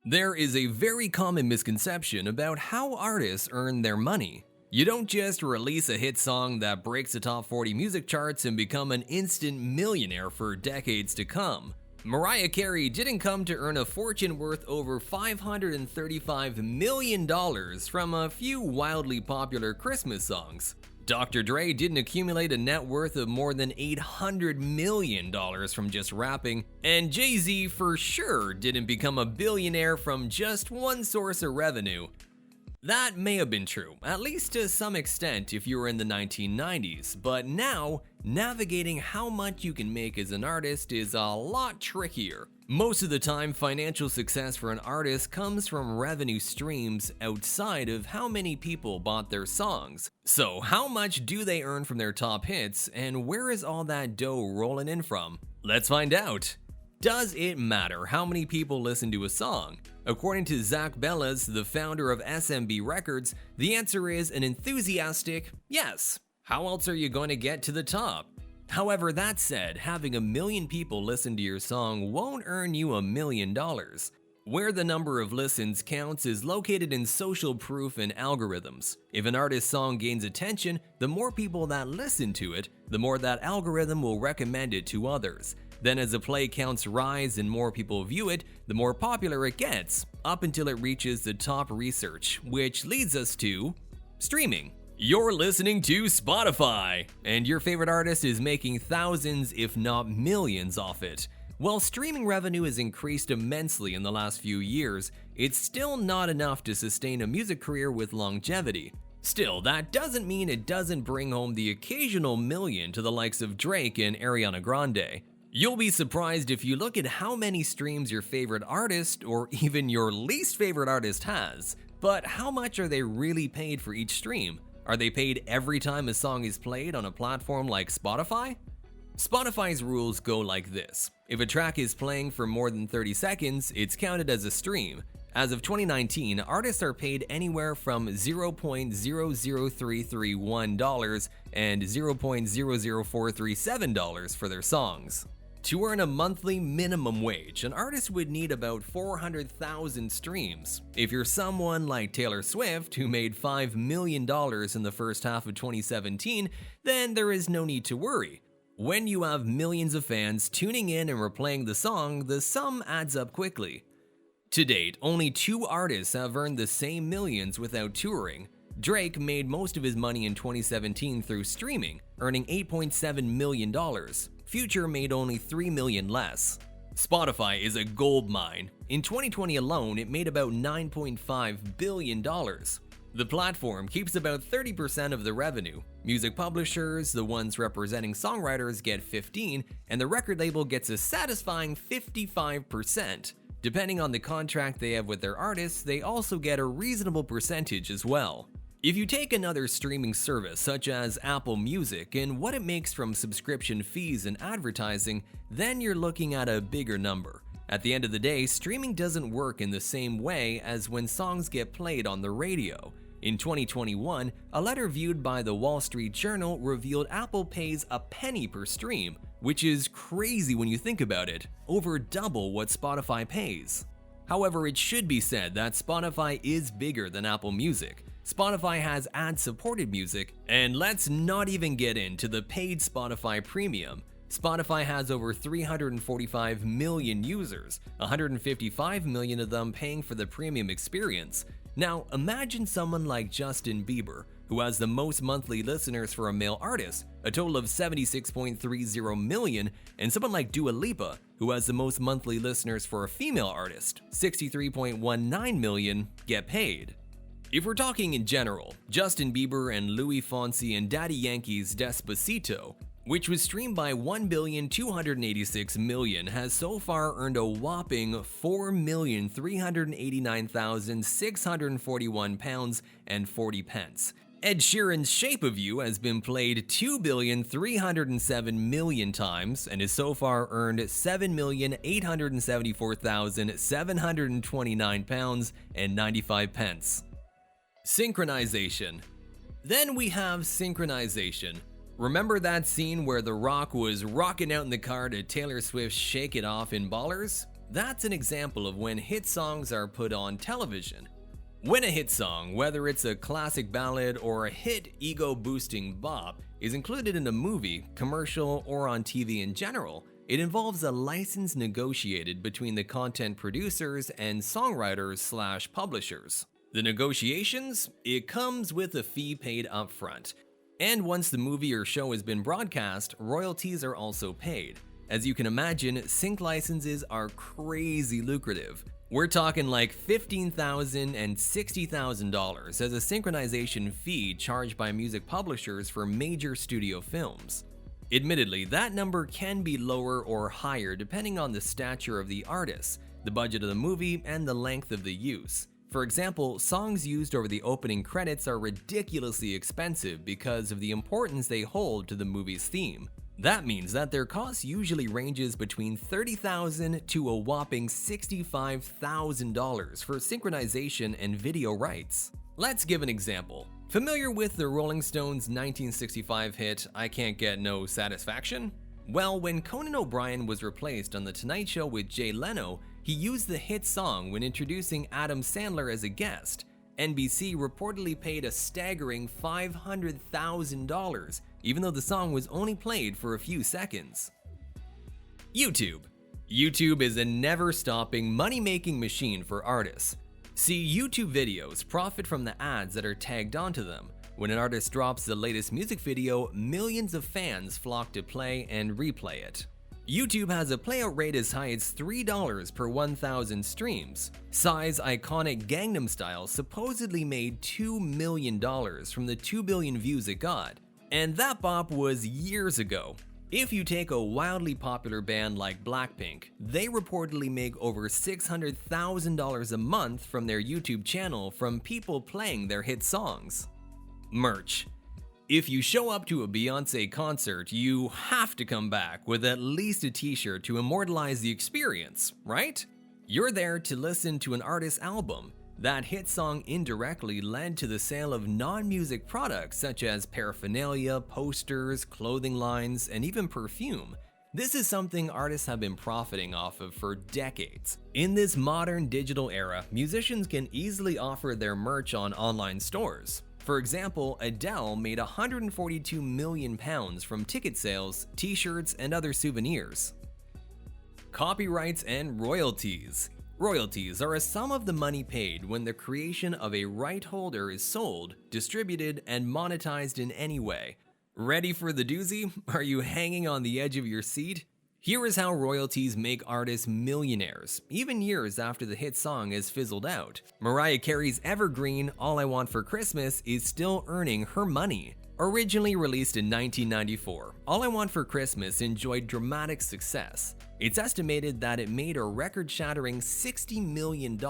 There is a very common misconception about how artists earn their money. You don't just release a hit song that breaks the top 40 music charts and become an instant millionaire for decades to come. Mariah Carey didn't come to earn a fortune worth over $535 million from a few wildly popular Christmas songs. Dr. Dre didn't accumulate a net worth of more than $800 million from just rapping, and Jay-Z for sure didn't become a billionaire from just one source of revenue. That may have been true, at least to some extent if you were in the 1990s, but now, navigating how much you can make as an artist is a lot trickier. Most of the time, financial success for an artist comes from revenue streams outside of how many people bought their songs. So how much do they earn from their top hits, and where is all that dough rolling in from? Let's find out! Does it matter how many people listen to a song? According to Zach Bellas, the founder of SMB Records, the answer is an enthusiastic yes. How else are you going to get to the top? However, that said, having a million people listen to your song won't earn you $1 million. Where the number of listens counts is located in social proof and algorithms. If an artist's song gains attention, the more people that listen to it, the more that algorithm will recommend it to others. Then as the play counts rise and more people view it, the more popular it gets, up until it reaches the top research, which leads us to streaming. You're listening to Spotify, and your favorite artist is making thousands if not millions off it. While streaming revenue has increased immensely in the last few years, it's still not enough to sustain a music career with longevity. Still, that doesn't mean it doesn't bring home the occasional million to the likes of Drake and Ariana Grande. You'll be surprised if you look at how many streams your favorite artist or even your least favorite artist has. But how much are they really paid for each stream? Are they paid every time a song is played on a platform like Spotify? Spotify's rules go like this. If a track is playing for more than 30 seconds, it's counted as a stream. As of 2019, artists are paid anywhere from $0.00331 and $0.00437 for their songs. To earn a monthly minimum wage, an artist would need about 400,000 streams. If you're someone like Taylor Swift, who made $5 million in the first half of 2017, then there is no need to worry. When you have millions of fans tuning in and replaying the song, the sum adds up quickly. To date, only 2 artists have earned the same millions without touring. Drake made most of his money in 2017 through streaming, earning $8.7 million. Future made only $3 million less. Spotify is a gold mine. In 2020 alone, it made about $9.5 billion. The platform keeps about 30% of the revenue. Music publishers, the ones representing songwriters, get 15%, and the record label gets a satisfying 55%. Depending on the contract they have with their artists, they also get a reasonable percentage as well. If you take another streaming service such as Apple Music and what it makes from subscription fees and advertising, then you're looking at a bigger number. At the end of the day, streaming doesn't work in the same way as when songs get played on the radio. In 2021, a letter viewed by the Wall Street Journal revealed Apple pays a penny per stream, which is crazy when you think about it, over double what Spotify pays. However, it should be said that Spotify is bigger than Apple Music. Spotify has ad-supported music, and let's not even get into the paid Spotify Premium. Spotify has over 345 million users, 155 million of them paying for the premium experience. Now, imagine someone like Justin Bieber, who has the most monthly listeners for a male artist, a total of 76.30 million, and someone like Dua Lipa, who has the most monthly listeners for a female artist, 63.19 million, get paid. If we're talking in general, Justin Bieber and Louis Fonsi and Daddy Yankee's Despacito, which was streamed by 1,286,000,000, has so far earned a whopping £4,389,641.40. Ed Sheeran's Shape of You has been played 2,307,000,000 times and has so far earned £7,874,729.95. Synchronization. Then we have synchronization. Remember that scene where The Rock was rocking out in the car to Taylor Swift's Shake It Off in Ballers? That's an example of when hit songs are put on television. When a hit song, whether it's a classic ballad or a hit ego-boosting bop, is included in a movie, commercial, or on TV in general, it involves a license negotiated between the content producers and songwriters/publishers. The negotiations? It comes with a fee paid upfront. And once the movie or show has been broadcast, royalties are also paid. As you can imagine, sync licenses are crazy lucrative. We're talking like $15,000 and $60,000 as a synchronization fee charged by music publishers for major studio films. Admittedly, that number can be lower or higher depending on the stature of the artist, the budget of the movie, and the length of the use. For example, songs used over the opening credits are ridiculously expensive because of the importance they hold to the movie's theme. That means that their cost usually ranges between $30,000 to a whopping $65,000 for synchronization and video rights. Let's give an example. Familiar with the Rolling Stones' 1965 hit, I Can't Get No Satisfaction? Well, when Conan O'Brien was replaced on The Tonight Show with Jay Leno, he used the hit song when introducing Adam Sandler as a guest. NBC reportedly paid a staggering $500,000, even though the song was only played for a few seconds. YouTube. YouTube is a never-stopping money-making machine for artists. See, YouTube videos profit from the ads that are tagged onto them. When an artist drops the latest music video, millions of fans flock to play and replay it. YouTube has a playout rate as high as $3 per 1,000 streams. Psy's iconic Gangnam Style supposedly made $2 million from the 2 billion views it got. And that bop was years ago. If you take a wildly popular band like Blackpink, they reportedly make over $600,000 a month from their YouTube channel from people playing their hit songs. Merch. If you show up to a Beyoncé concert, you have to come back with at least a t-shirt to immortalize the experience, right? You're there to listen to an artist's album. That hit song indirectly led to the sale of non-music products such as paraphernalia, posters, clothing lines, and even perfume. This is something artists have been profiting off of for decades. In this modern digital era, musicians can easily offer their merch on online stores. For example, Adele made £142 million from ticket sales, t-shirts, and other souvenirs. Copyrights and royalties. Royalties are a sum of the money paid when the creation of a right holder is sold, distributed, and monetized in any way. Ready for the doozy? Are you hanging on the edge of your seat? Here is how royalties make artists millionaires, even years after the hit song has fizzled out. Mariah Carey's evergreen All I Want for Christmas is still earning her money. Originally released in 1994, All I Want for Christmas enjoyed dramatic success. It's estimated that it made a record-shattering $60 million.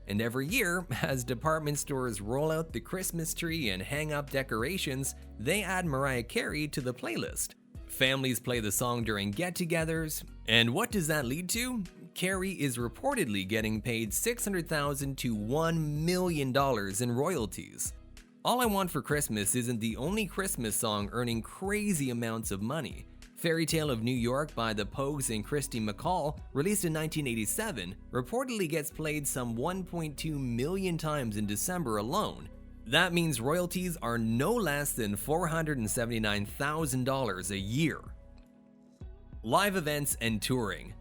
And every year, as department stores roll out the Christmas tree and hang up decorations, they add Mariah Carey to the playlist. Families play the song during get-togethers, and what does that lead to? Carey is reportedly getting paid $600,000 to $1 million in royalties. All I Want for Christmas isn't the only Christmas song earning crazy amounts of money. Fairy Tale of New York by the Pogues and Christy McCall, released in 1987, reportedly gets played some 1.2 million times in December alone. That means royalties are no less than $479,000 a year. Live events and touring.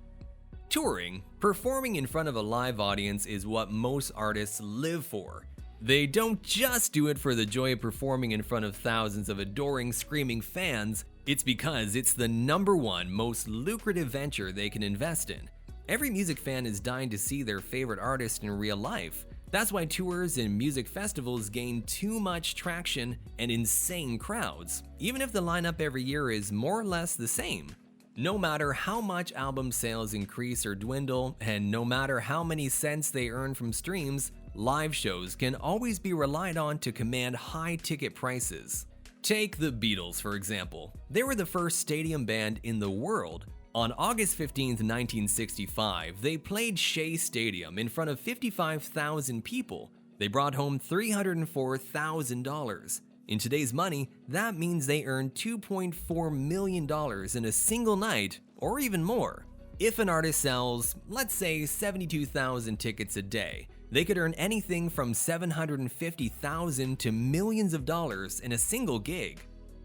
Touring, performing in front of a live audience, is what most artists live for. They don't just do it for the joy of performing in front of thousands of adoring, screaming fans. It's because it's the #1 most lucrative venture they can invest in. Every music fan is dying to see their favorite artist in real life. That's why tours and music festivals gain too much traction and insane crowds, even if the lineup every year is more or less the same. No matter how much album sales increase or dwindle, and no matter how many cents they earn from streams, live shows can always be relied on to command high ticket prices. Take the Beatles, for example. They were the first stadium band in the world. On August 15, 1965, they played Shea Stadium in front of 55,000 people. They brought home $304,000. In today's money, that means they earned $2.4 million in a single night, or even more. If an artist sells, let's say 72,000 tickets a day, they could earn anything from $750,000 to millions of dollars in a single gig.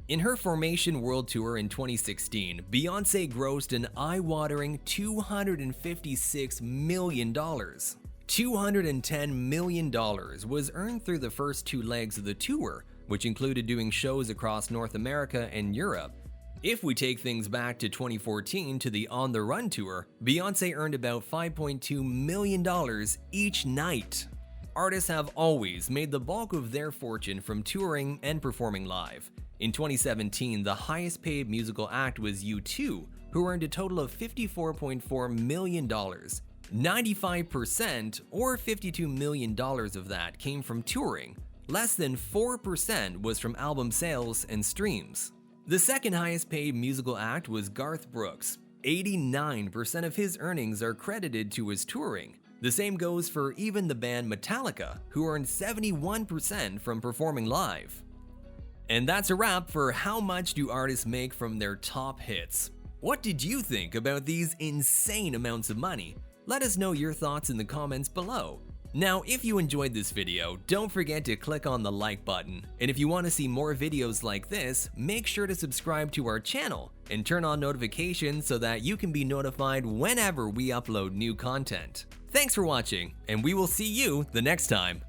In her Formation World Tour in 2016, Beyoncé grossed an eye-watering $256 million. $210 million was earned through the first two legs of the tour, which included doing shows across North America and Europe. If we take things back to 2014 to the On the Run tour, Beyoncé earned about $5.2 million each night. Artists have always made the bulk of their fortune from touring and performing live. In 2017, the highest paid musical act was U2, who earned a total of $54.4 million. 95% or $52 million of that came from touring. Less than 4% was from album sales and streams. The second highest paid musical act was Garth Brooks. 89% of his earnings are credited to his touring. The same goes for even the band Metallica, who earned 71% from performing live. And that's a wrap for how much do artists make from their top hits. What did you think about these insane amounts of money? Let us know your thoughts in the comments below. Now, if you enjoyed this video, don't forget to click on the like button. And if you want to see more videos like this, make sure to subscribe to our channel and turn on notifications so that you can be notified whenever we upload new content. Thanks for watching, and we will see you the next time.